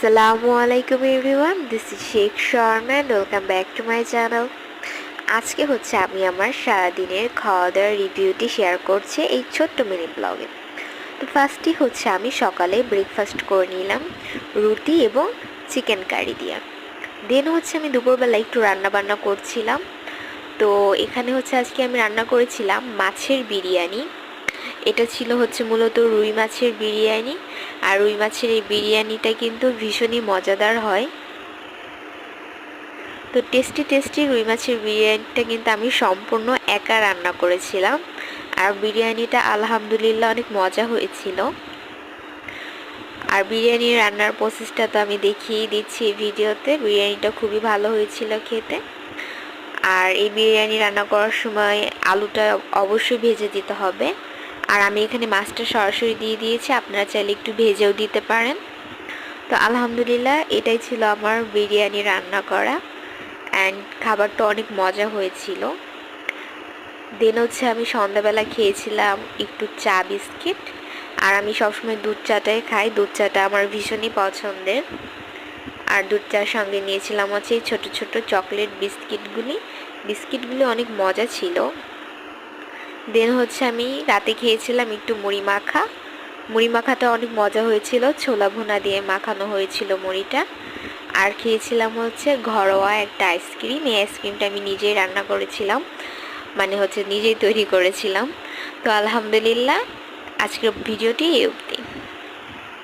আসসালামু আলাইকুম everyone, this is Sheikh Sharma and welcome back to my channel. আজকে আমি আমার সারাদিনের খাওয়া দাওয়ার রিভিউটি শেয়ার করছি এই ছোট্ট মিনি ব্লগে। তো ফার্স্টই আমি সকালে ব্রেকফাস্ট করে নিলাম রুটি এবং চিকেন কারি দিয়ে। দেন আমি দুপুরবেলা একটু রান্নাবান্না করছিলাম। তো এখানে আজকে আমি রান্না করেছিলাম মাছের বিরিয়ানি। এটা ছিল মূলত রুই মাছের বিরিয়ানি। আর রুই মাছের এই বিরিয়ানিটা কিন্তু ভীষণই মজাদার হয়। তো টেস্টি রুই মাছের বিরিয়ানিটা কিন্তু আমি সম্পূর্ণ একা রান্না করেছিলাম। আর বিরিয়ানিটা আলহামদুলিল্লাহ অনেক মজা হয়েছিল। আর বিরিয়ানি রান্নার প্রসেসটা তো আমি দেখিয়ে দিচ্ছি ভিডিওতে। বিরিয়ানিটা খুবই ভালো হয়েছিল খেতে। আর এই বিরিয়ানি রান্না করার সময় আলুটা অবশ্যই ভেজে দিতে হবে। আর আমি এখানে মাছটা সরাসরি দিয়ে দিয়েছি, আপনারা চাইলে একটু ভেজেও দিতে পারেন। তো আলহামদুলিল্লাহ এটাই ছিল আমার বিরিয়ানি রান্না করা, অ্যান্ড খাবারটা অনেক মজা হয়েছিল। দেন আমি সন্ধ্যাবেলা খেয়েছিলাম একটু চা বিস্কিট। আর আমি সবসময় দুধ চাটাই খাই, দুধ চাটা আমার ভীষণই পছন্দের। আর দুধ চার সঙ্গে নিয়েছিলাম এই ছোট ছোট চকলেট বিস্কিটগুলি অনেক মজা ছিল। দেন আমি রাতে খেয়েছিলাম একটু মুড়ি মাখাটা অনেক মজা হয়েছিল, ছোলা ভুনা দিয়ে মাখানো হয়েছিল মুড়িটা। আর খেয়েছিলাম ঘরোয়া একটা আইসক্রিম। এই আইসক্রিমটা আমি নিজেই রান্না করেছিলাম, মানে নিজেই তৈরি করেছিলাম। তো আলহামদুলিল্লাহ আজকের ভিডিওটি এই অবধি।